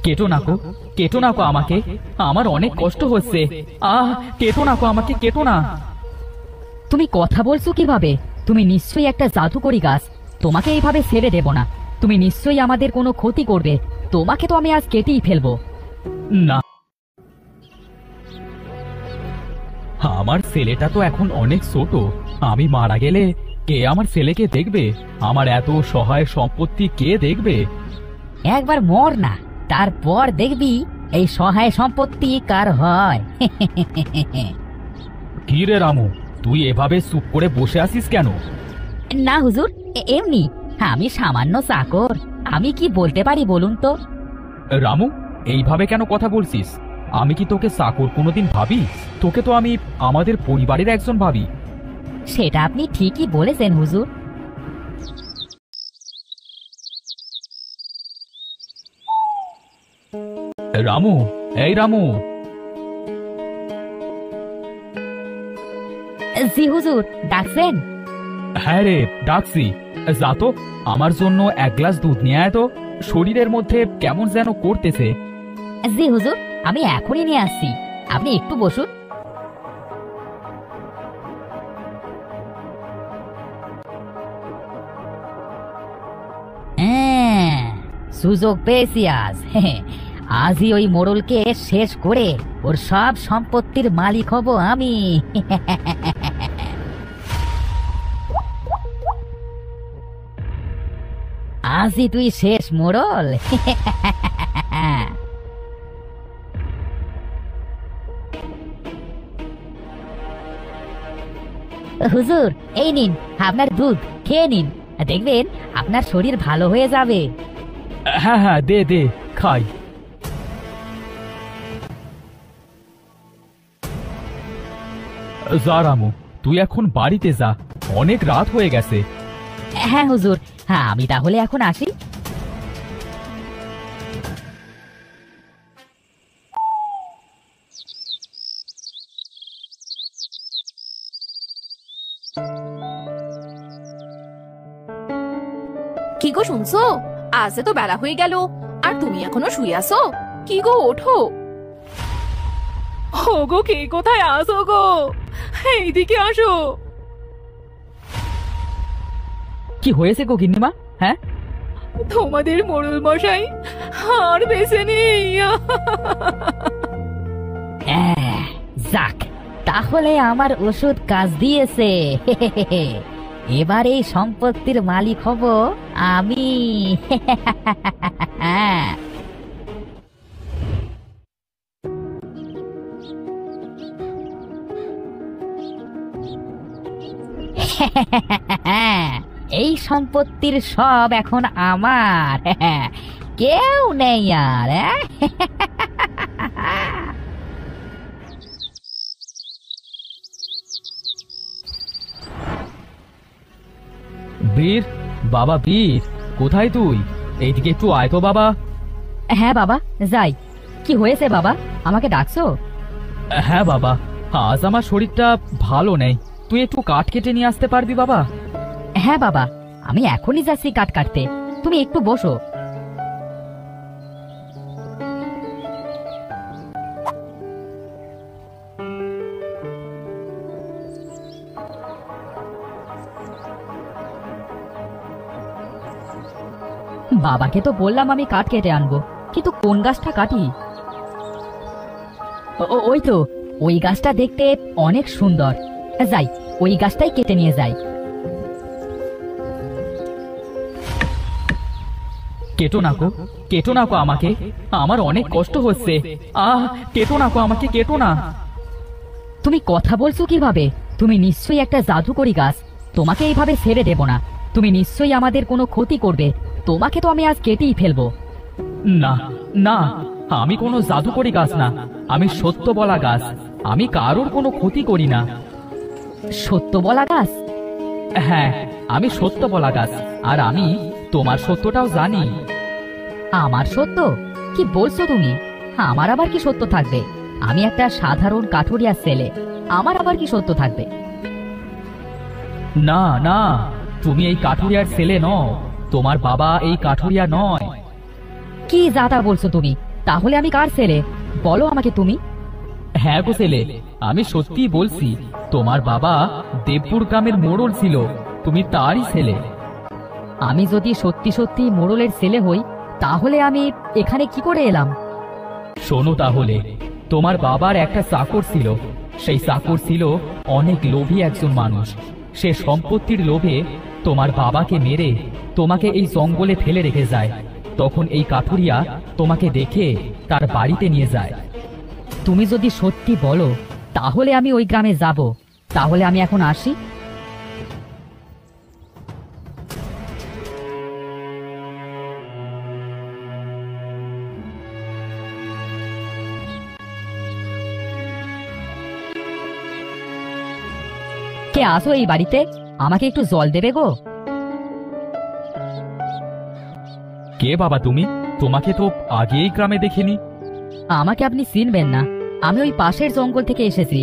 কেটো না কো, কেটো না কো আমাকে, আমার অনেক কষ্ট হচ্ছে। কেটো না কো আমাকে, কেটো না। তুমি কথা বলছো কিভাবে? তুমি নিশ্চয়ই একটা জাদুকরি গাছ, তোমাকে এইভাবে ছেড়ে দেব না। তুমি নিশ্চয়ই আমাদের কোনো ক্ষতি করবে, তোমাকে তো আমি আজ কেটেই ফেলবো। না, আমার ছেলেটা তো এখন অনেক ছোট। আমি মারা গেলে কে আমার ছেলেকে দেখবে? আমার এত সহায় সম্পত্তি কে দেখবে? একবার মর না, তারপর দেখবি এই সহায় সম্পত্তি কার হয়। কি রে রামু, তুই এভাবে চুপ করে বসে আছিস কেন? না হুজুর, এমনি, আমি সামান্য চাকর, আমি কি বলতে পারি বলুন তো? রামু, এইভাবে কেন কথা বলছিস? আমি কি তোকে চাকর কোনোদিন ভাবি? তোকে তো আমি আমাদের পরিবারের একজন ভাবি। সেটা আপনি ঠিকই বলেছেন হুজুর। রামু, এই রামু। জি হুজুর, ডাকছেন? হ্যাঁ রে, ডাকছি। যা তো, আমার জন্য এক গ্লাস দুধ নিয়ে আয় তো। শরীরের মধ্যে কেমন যেন করতেছে। জি হুজুর, আমি এখনই নিয়ে আসছি, আপনি একটু বসুন। সুযোগ পেয়েছি আজ। আজই ওই মোড়লকে শেষ করে ওর সব সম্পত্তির মালিক হব আমি। আজই তুই শেষ মোড়ল। হুজুর, এই নিন আপনার দুধ, খেয়ে নিন, দেখবেন আপনার শরীর ভালো হয়ে যাবে। হ্যাঁ হ্যাঁ, দে দে, খাই। যা রামু, তুই এখন বাড়িতে যা, অনেক রাত হয়ে গেছে। হ্যাঁ হুজুর, হ্যাঁ আমি তাহলে এখন আসি। কি গো শুনছো? আজ তো বেলা হয়ে গেল, আর তুমি এখনো শুয়ে আছো? কি গো, ওঠো। ও গো, কে কোথায় আসো গো? এইদিকে আসো। কি হয়েছে গো গিন্নিমা? হ্যাঁ, তোমাদের মোড়ল মশাই আর বেঁচে নেই। যাক, তাহলে আমার ওষুধ কাজ দিয়েছে। এবার এই সম্পত্তির মালিক হব আমি। এই সম্পত্তির সব এখন আমার, কেউ নেই আর। বীর, বাবা বীর, কোথায় তুই? এইদিকে একটু আয় তো বাবা। হ্যাঁ বাবা, যাই। কি হয়েছে বাবা, আমাকে ডাকছো? হ্যাঁ বাবা, আজ আমার শরীরটা ভালো নেই। তুই একটু কাঠ কেটে নিয়ে আসতে পারবি বাবা? হ্যাঁ বাবা, আমি এখনই যাচ্ছি কাঠ কাটতে, তুমি একটু বসো। বাবাকে তো বললাম আমি কাঠ কেটে আনবো, কিন্তু কোন গাছটা কাটি? ওই তো, ওই গাছটা দেখতে অনেক সুন্দর, যাই ওই গাছটাই কেটে নিয়ে যাই। কেটো না কো, কেটো না কো আমাকে, আমার অনেক কষ্ট হচ্ছে। কেটো না কো আমাকে, কেটো না। তুমি কথা বলছো কিভাবে? তুমি নিশ্চয়ই একটা জাদুকরি গাছ, তোমাকে এইভাবে ছেড়ে দেব না। তুমি নিশ্চয়ই আমাদের কোনো ক্ষতি করবে, তোমাকে তো আমি আজ কেটেই ফেলবো। না না, আমি কোনো জাদুকরি গাছ না, আমি সত্য বলা গাছ। আমি কারোর কোনো ক্ষতি করি না। সত্য বলা গাছ? হ্যাঁ, আমি সত্য বলা গাছ, আর আমি তোমার সত্যটাও জানি। আমার সত্য? কি বলছো তুমি? আমার আবার কি সত্য থাকবে? আমি একটা সাধারণ কাঠুরিয়ার ছেলে, আমার আবার কি সত্য থাকবে? না না, তুমি এই কাঠুরিয়ার ছেলে নও, তোমার বাবা এই কাঠুরিয়া নয়। কি যাতা বলছো তুমি? তাহলে আমি কার ছেলে বলো আমাকে তুমি? হ্যাঁ গো ছেলে, আমি সত্যি বলছি, তোমার বাবা দেবপুর গ্রামের মোড়ল ছিল, তুমি তারই ছেলে। আমি যদি সত্যি সত্যি মোড়লের ছেলে হই তাহলে আমি এখানে কি করে এলাম? শোনো তাহলে, তোমার বাবার একটা চাকর ছিল, সেই চাকর ছিল অনেক লোভী একজন মানুষ। সে সম্পত্তির লোভে তোমার বাবাকে মেরে তোমাকে এই জঙ্গলে ফেলে রেখে যায়। তখন এই কাঠুরিয়া তোমাকে দেখে তার বাড়িতে নিয়ে যায়। তুমি যদি সত্যি বলো তাহলে আমি ওই গ্রামে যাব। তাহলে আমি এখন আসি। কে আসো এই বাড়িতে? আমাকে একটু জল দেবে গো? কে বাবা তুমি? তোমাকে তো আগে এই গ্রামে দেখিনি। আমাকে আপনি চিনবেন না, আমি ওই পাশের জঙ্গল থেকে এসেছি।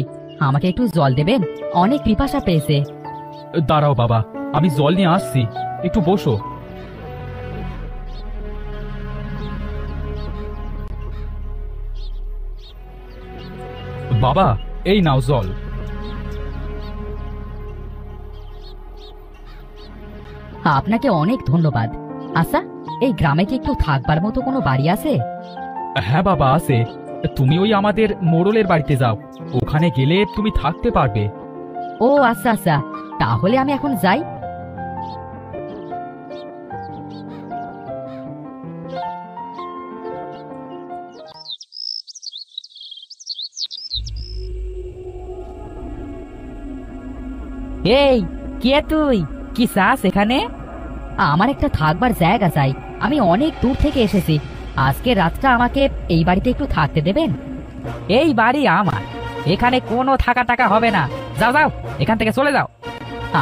আমাকে একটু জল দেবেন, অনেক পিপাসা পেয়েছে। দাঁড়াও বাবা, আমি জল নিয়ে আসছি, একটু বসো। বাবা, এই নাও জল। আপনাকে অনেক ধন্যবাদ। আচ্ছা, এই গ্রামে কি একটু থাকবার মতো কোনো বাড়ি আছে? হ্যাঁ বাবা আছে, তুমি ওই আমাদের মোড়লের বাড়িতে যাও, ওখানে গেলে তুমি থাকতে পারবে। ও আচ্ছা আচ্ছা, তাহলে আমি এখন যাই। এই, কে তুই? কি চাস এখানে? আমার একটা থাকবার জায়গা চাই, আমি অনেক দূর থেকে এসেছি। আজকে রাতটা আমাকে এই বাড়িতে একটু থাকতে দেবেন? এই বাড়ি আমার, এখানে কোনো থাকা টাকা হবে না। যাও যাও, এখান থেকে চলে যাও।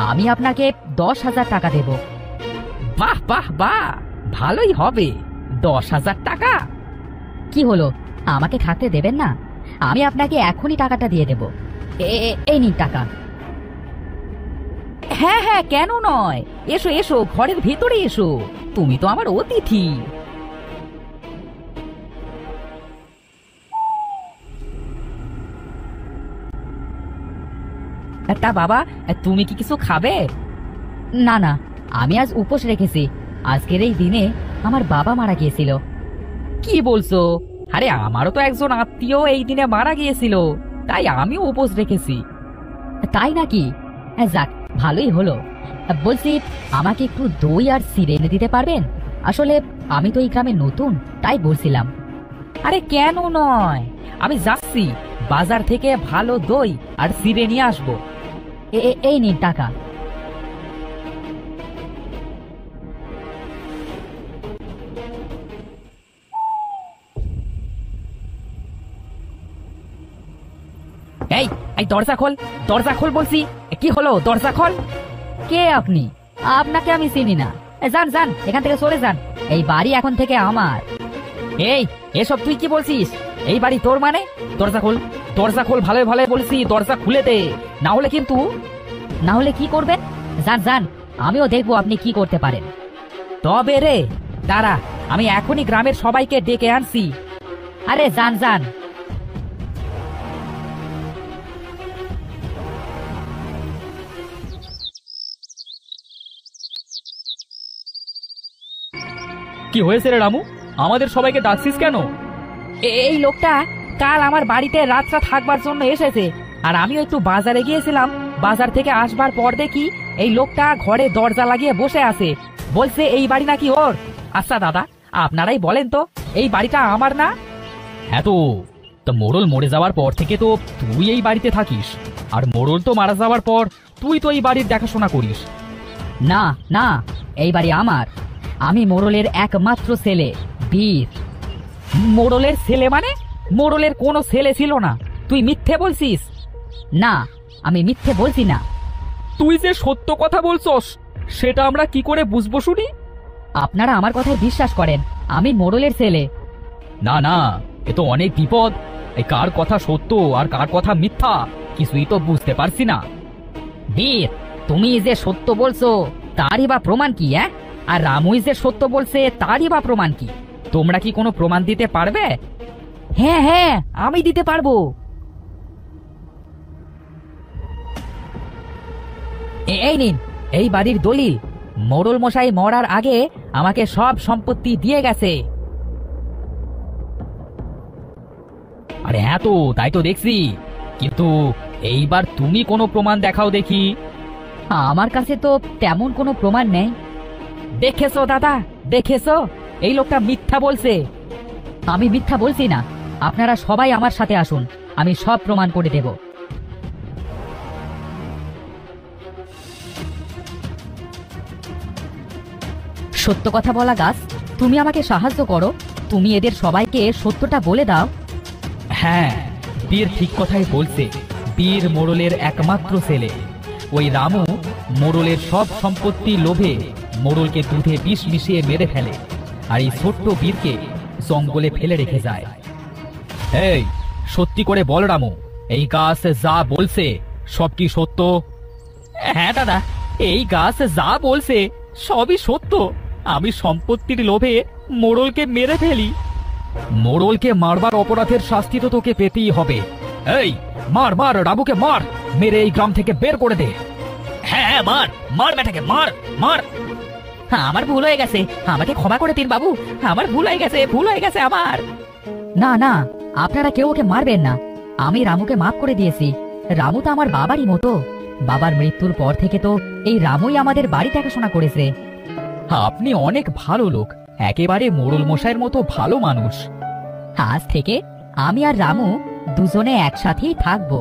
আমি আপনাকে 10,000 টাকা দেব। বাহ বাহ বাহ, ভালোই হবে। 10,000 টাকা? কি হলো, আমাকে থাকতে দেবেন না? আমি আপনাকে এখনই টাকাটা দিয়ে দেব। এই নিন টাকা। হ্যাঁ হ্যাঁ, কেন নয়, এসো এসো, ঘরের ভিতরে এসো, তুমি তো আমার অতিথি। তা বাবা, তুমি কি কিছু খাবে? না না, আমি আজ উপোস রেখেছি। আজকের এই দিনে আমার বাবা মারা গিয়েছিল। কি বলছো? আরে আমারও তো একজন আত্মীয় এই দিনে মারা গিয়েছিল, তাই আমিও উপোস রেখেছি। তাই নাকি? যাক, ভালোই হলো। বলছি, আমাকে একটু দই আর চিড়ে এনে দিতে পারবেন? আসলে আমি তো এই গ্রামে নতুন, তাই বলছিলাম। আরে কেন নয়, আমি যাচ্ছি, বাজার থেকে ভালো দই আর চিড়ে নিয়ে আসবো। এই নিন টাকা। এই এই দরজা খোল, দরজা খোল বলছি। কি হলো, দরজা খোল। কে আপনি? আপনাকে আমি চিনি না। যান যান, এখান থেকে সরে যান, এই বাড়ি এখন থেকে আমার। এই, এসব তুই কি বলছিস? এই বাড়ি তোর মানে? দরজা খোল, দরজা খোল, ভালো ভালো বলছি, দরজা খুলে দে, না হলে কিন্তু। না হলে কি করবেন? যান যান, আমিও দেখবো আপনি কি করতে পারেন। তবে রে, দাঁড়া, আমি এখনই গ্রামের সবাইকে ডেকে আনছি। আরে যান যান। কি হয়েছে রে রামু, আমাদের সবাইকে ডাকছিস কেন? এই লোকটা কাল আমার বাড়িতে রাতটা থাকবার জন্য এসেছে, আর আমিও একটু বাজারে গিয়েছিলাম। বাজার থেকে আসবার পর দেখি এই লোকটা ঘরে দরজা লাগিয়ে বসে আছে, বলছে এই বাড়ি নাকি ওর। আচ্ছা দাদা, আপনারাই বলেন তো, এই বাড়িটা আমার না? হ্যাঁ তো মোড়ল মরে যাওয়ার পর থেকে তো তুই এই বাড়িতে থাকিস, আর মোড়ল তো মারা যাওয়ার পর তুই তো এই বাড়ির দেখাশোনা করিস। না না, এই বাড়ি আমার। আমি মোড়লের একমাত্র ছেলে, বীর। মোড়লের ছেলে মানে? মোড়লের কোনো ছেলে ছিল না, তুই মিথ্যে বলছিস। না, আমি মিথ্যে বলছি না। তুই যে সত্য কথা বলছস সেটা আমরা কি করে বুঝবো শুনি? আপনারা আমার কথায় বিশ্বাস করেন, আমি মোড়লের ছেলে। না না, এ তো অনেক বিপদ। এই কার কথা সত্য আর কার কথা মিথ্যা কিছুই তো বুঝতে পারছি না। বীর, তুমি যে সত্য বলছো তারই বা প্রমাণ কি? আর রামুই যে সত্য বলছে তারই বা প্রমাণ কি? তোমরা কি কোনো প্রমাণ দিতে পারবে? হ্যাঁ হ্যাঁ, আমি দিতে পারবো। এই নিন, এই বাড়ির দলিল। মোড়ল মশাই মরার আগে আমাকে সব সম্পত্তি দিয়ে গেছে। আরে হ্যাঁ, তো তাই তো দেখছি, কিন্তু এইবার তুমি কোনো প্রমাণ দেখাও দেখি। আমার কাছে তো তেমন কোনো প্রমাণ নেই। দেখেছো দাদা, দেখেছো, এই লোকটা মিথ্যা বলছে। আমি মিথ্যা বলছি না, আপনারা সবাই আমার সাথে আসুন, আমি সব প্রমাণ করে দেব। সত্য কথা বলা গাছ, তুমি আমাকে সাহায্য করো। তুমি এদের সবাইকে সত্যটা বলে দাও। হ্যাঁ, বীর ঠিক কথাই বলছে। বীর মোড়লের একমাত্র ছেলে। ওই রামু মোড়লের সব সম্পত্তি লোভে মোড়লকে দুধে বিষ মিশিয়ে মেরে ফেলে, আর এই ছোট্ট বীরকে জঙ্গলে ফেলে রেখে যায়। এই, সত্যি করে বল রামু, এই গাছ যা বলছে সব কি সত্য? হ্যাঁ দাদা, এই গাছ যা বলছে সবই সত্য। আমি সম্পত্তির লোভে মোড়লকে মেরে ফেলি। মোড়লকে মারবার অপরাধের শাস্তি তো তোকে পেতেই হবে। এই, মার মার, রামুকে মার, মেরে এই গ্রাম থেকে বের করে দে। হ্যাঁ হ্যাঁ, মার মার বেটাকে, মার মার। আমার ভুল হয়ে গেছে, আমাকে ক্ষমা করে দিন বাবু। আমার ভুল হয়ে গেছে, ভুল হয়ে গেছে আমার। না না, আপনারা কেউ ওকে মারবেন না। আমি রামুকে মাফ করে দিয়েছি। রামু তো আমার বাবারই মতো। বাবার মৃত্যুর পর থেকে তো এই রামুই আমাদের বাড়ি দেখাশোনা করেছে। আপনি অনেক ভালো লোক, একেবারে মোড়ল মশাইয়ের মতো ভালো মানুষ। আজ থেকে আমি আর রামু দুজনে একসাথেই থাকবো।